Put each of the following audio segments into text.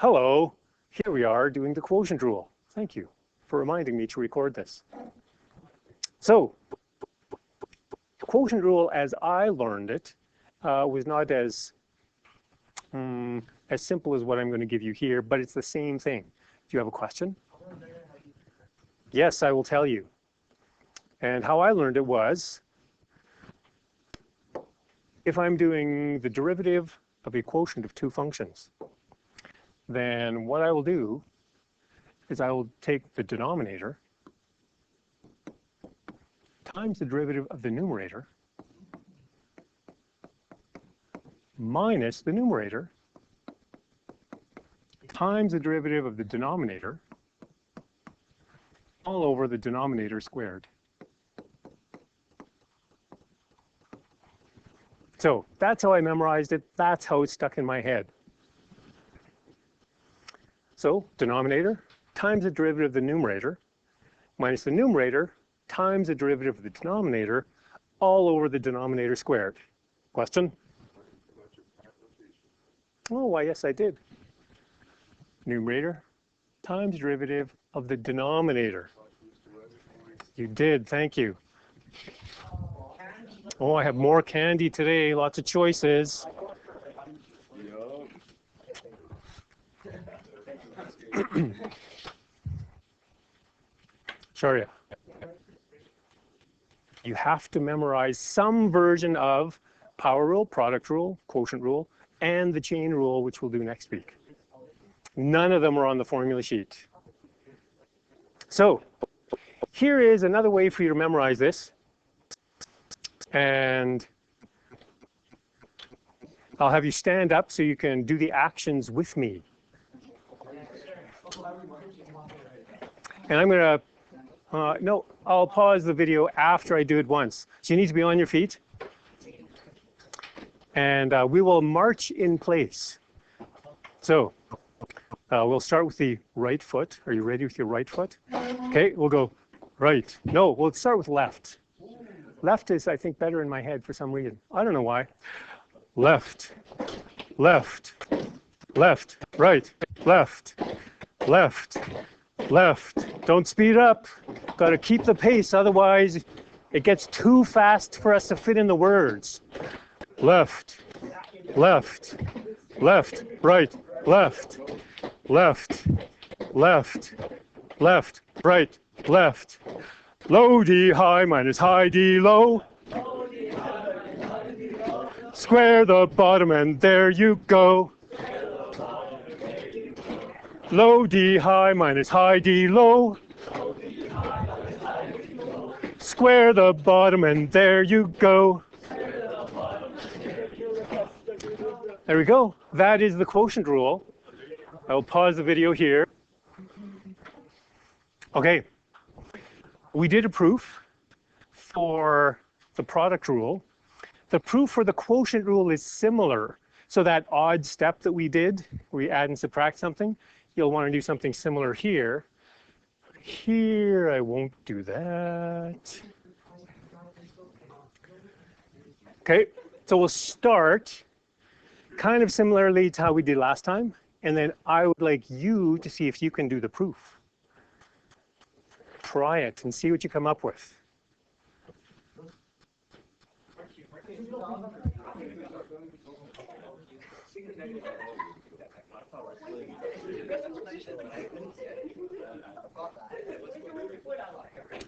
Hello, here we are doing the quotient rule. Thank you for reminding me to record this. So, the quotient rule as I learned it was not as simple as what I'm going to give you here, but it's the same thing. Do you have a question? Yes, I will tell you. And how I learned it was, if I'm doing the derivative of a quotient of two functions, then what I will do is I will take the denominator times the derivative of the numerator minus the numerator times the derivative of the denominator all over the denominator squared. So that's how I memorized it. That's how it's stuck in my head. So denominator times the derivative of the numerator minus the numerator times the derivative of the denominator all over the denominator squared. Question? Oh, why, yes, I did. Numerator times derivative of the denominator. You did, thank you. Oh, I have more candy today, lots of choices. Sharia, you have to memorize some version of power rule, product rule, quotient rule, and the chain rule, which we'll do next week. None of them are on the formula sheet. So here is another way for you to memorize this. And I'll have you stand up so you can do the actions with me. And I'm going to, no, I'll pause the video after I do it once. So you need to be on your feet. And we will march in place. So we'll start with the right foot. Are you ready with your right foot? Okay, we'll go right. No, we'll start with left. Left is, I think, better in my head for some reason. I don't know why. Left, left, left, right, left, left, left. Don't speed up. Got to keep the pace, otherwise it gets too fast for us to fit in the words. Left, left, left, right, left, left, left, left, right, left. Low D high minus high D low. Square the bottom and there you go. Low D high minus high D low. Square the bottom and there you go. There we go. That is the quotient rule. I'll pause the video here. Okay. We did a proof for the product rule. The proof for the quotient rule is similar. So that odd step that we did, where we add and subtract something, you'll want to do something similar here. Here, I won't do that. Okay, so we'll start kind of similarly to how we did last time. And then I would like you to see if you can do the proof. Try it and see what you come up with.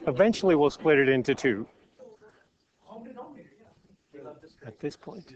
Eventually we'll split it into two. At this point.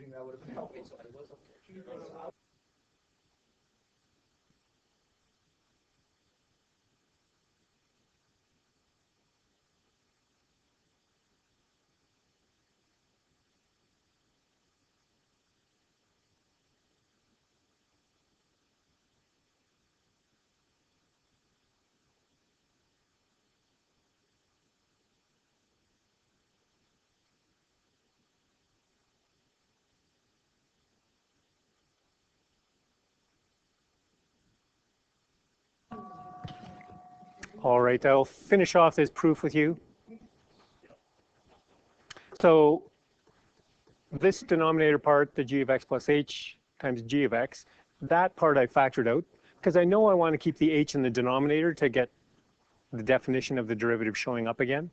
All right, I'll finish off this proof with you. So this denominator part, the g of x plus h times g of x, that part I factored out. because I know I want to keep the h in the denominator to get the definition of the derivative showing up again.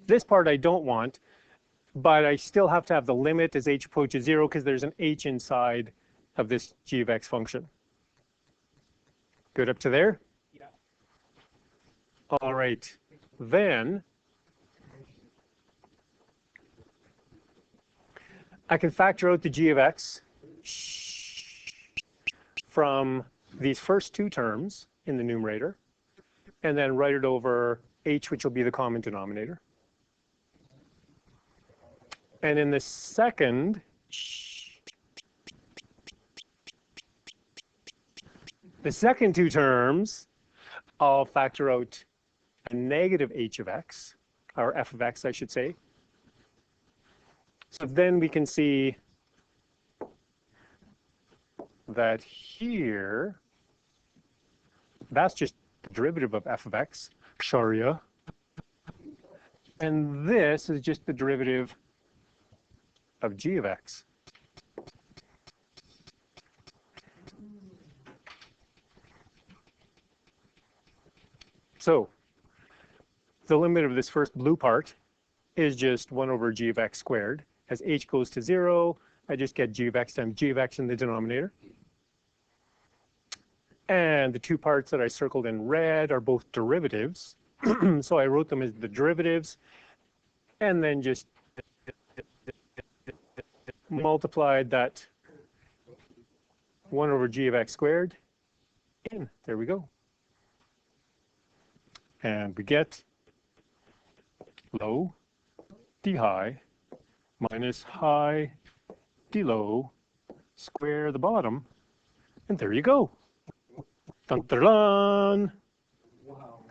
This part I don't want, but I still have to have the limit as h approaches 0 because there's an h inside of this g of x function. Good up to there? Yeah. All right. Then I can factor out the g of x from these first two terms in the numerator, and then write it over h, which will be the common denominator. And in the second, two terms, I'll factor out a negative h of x, or f of x, I should say. So then we can see that here, that's just the derivative of f of x, Sharia. And this is just the derivative of g of x. So the limit of this first blue part is just 1 over g of x squared. As h goes to 0, I just get g of x times g of x in the denominator. And the two parts that I circled in red are both derivatives. So I wrote them as the derivatives, and then just multiplied that 1 over g of x squared in. There we go. And we get low d high minus high d low square the bottom. And there you go. Dun, dun, dun. Wow.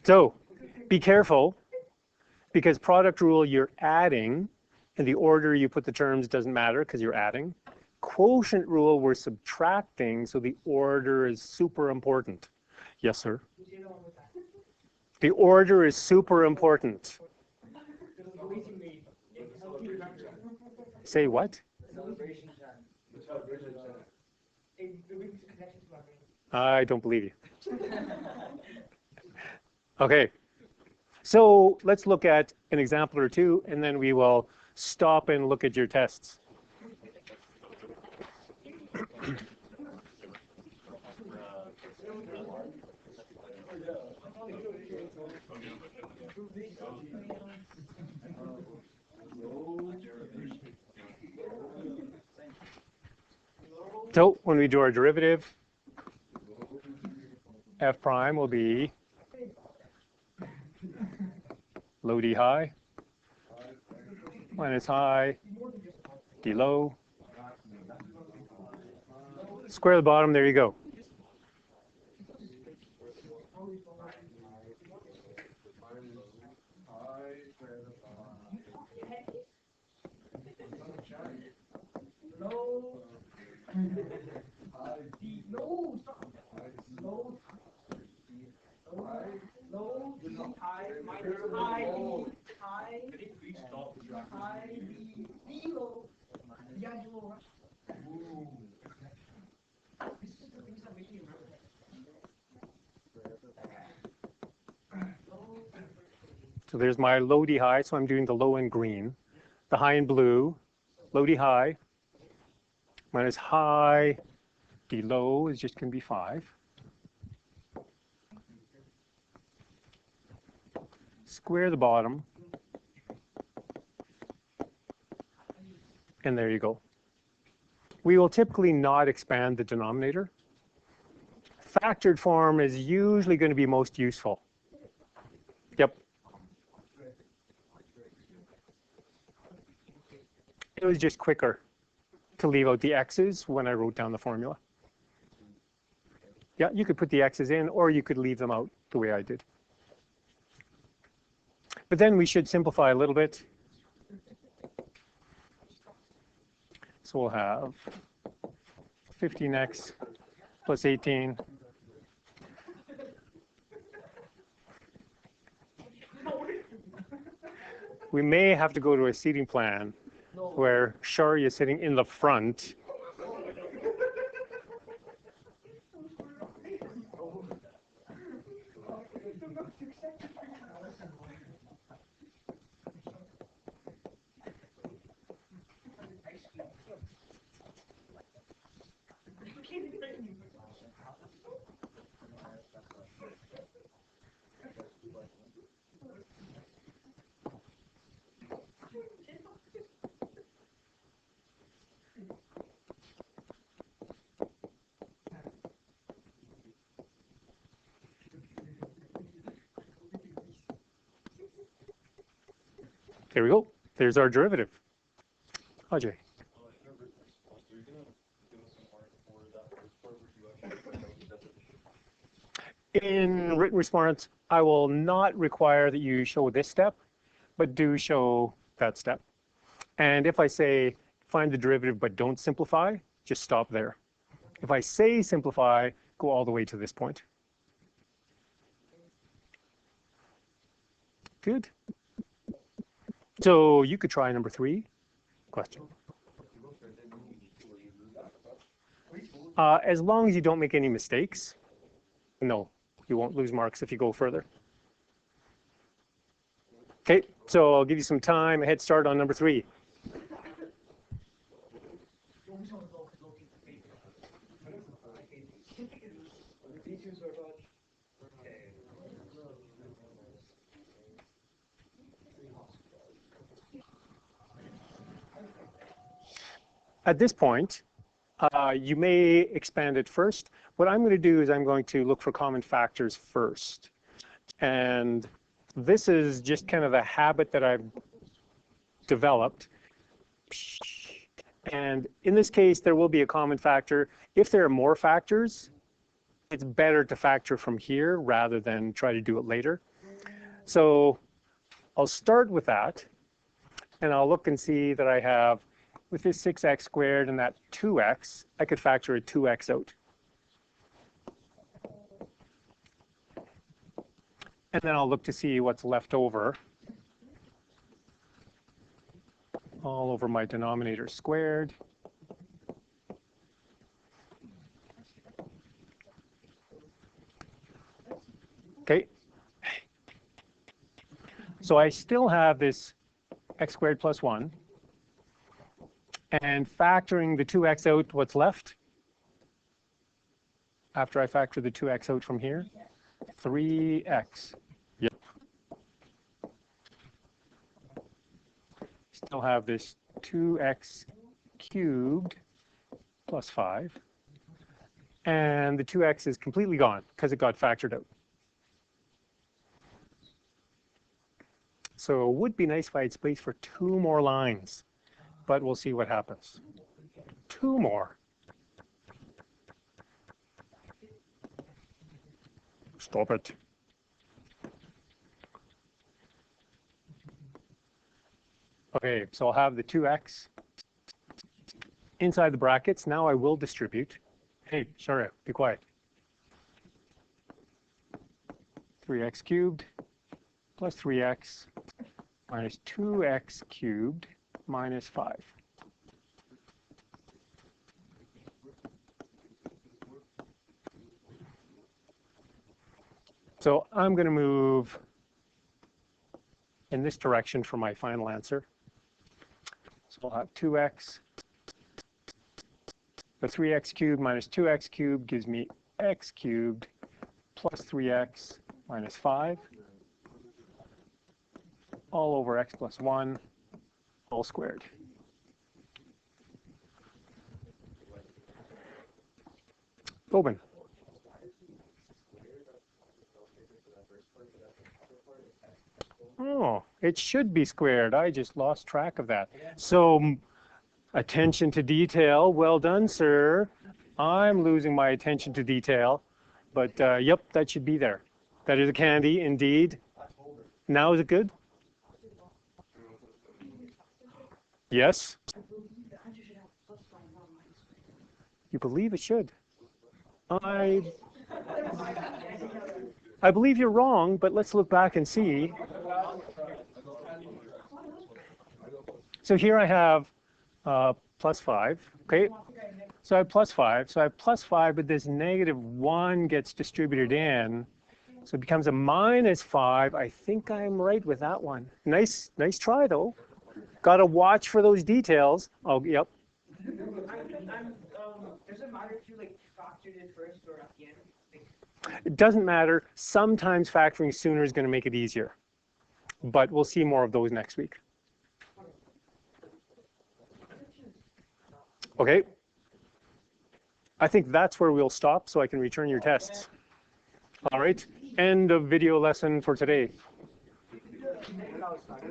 So be careful, because product rule, you're adding, and the order you put the terms doesn't matter because you're adding. Quotient rule, we're subtracting, so the order is super important. Yes, sir? The order is super important. Say what? I don't believe you. Okay. So let's look at an example or two, and then we will stop and look at your tests. So when we do our derivative, f prime will be low d high minus high d low. Square the bottom, there you go. So there's my low d high, so I'm doing the low in green. The high in blue, low d high minus high d low is just going to be 5. Square the bottom, and there you go. We will typically not expand the denominator. Factored form is usually going to be most useful. Yep. It was just quicker to leave out the x's when I wrote down the formula. Yeah, you could put the x's in, or you could leave them out the way I did. But then we should simplify a little bit. So we'll have 15x plus 18 we may have to go to a seating plan where Shari is sitting in the front. There we go. There's our derivative. Ajay. In written response, I will not require that you show this step, but do show that step. And if I say find the derivative but don't simplify, just stop there. If I say simplify, go all the way to this point. Good. So you could try number 3 question. As long as you don't make any mistakes, no, you won't lose marks if you go further. Okay, so I'll give you some time, a head start on number 3. At this point, you may expand it first. What I'm going to do is I'm going to look for common factors first. And this is just kind of a habit that I've developed. And in this case, there will be a common factor. If there are more factors, it's better to factor from here rather than try to do it later. So I'll start with that, and I'll look and see that I have, with this 6x squared and that 2x, I could factor a 2x out. And then I'll look to see what's left over all over my denominator squared. Okay. So I still have this x squared plus 1. And factoring the 2x out, what's left? After I factor the 2x out from here? 3x. Yep. Still have this 2x cubed plus 5. And the 2x is completely gone because it got factored out. So it would be nice if I had space for 2 more lines, but we'll see what happens. 2 more. Stop it. Okay, so I'll have the 2x inside the brackets. Now I will distribute. Hey, Shara, be quiet. 3x cubed plus 3x minus 2x cubed minus 5. So I'm going to move in this direction for my final answer. So I'll have 2x. The 3x cubed minus 2x cubed gives me x cubed plus 3x minus 5 all over x plus 1 all squared. Open. Oh, it should be squared. I just lost track of that. So attention to detail. Well done, sir. I'm losing my attention to detail. But yep, that should be there. That is a candy, indeed. Now is it good? Yes? You believe it should? I believe you're wrong, but let's look back and see. So here I have plus 5, okay? So I have plus 5. So I have plus 5, but this negative 1 gets distributed in. So it becomes a minus 5. I think I'm right with that one. Nice try, though. Got to watch for those details. Oh, yep. Does it matter if you like factored it first or at the end? It doesn't matter. Sometimes factoring sooner is going to make it easier. But we'll see more of those next week. Okay. I think that's where we'll stop so I can return your tests. All right. End of video lesson for today.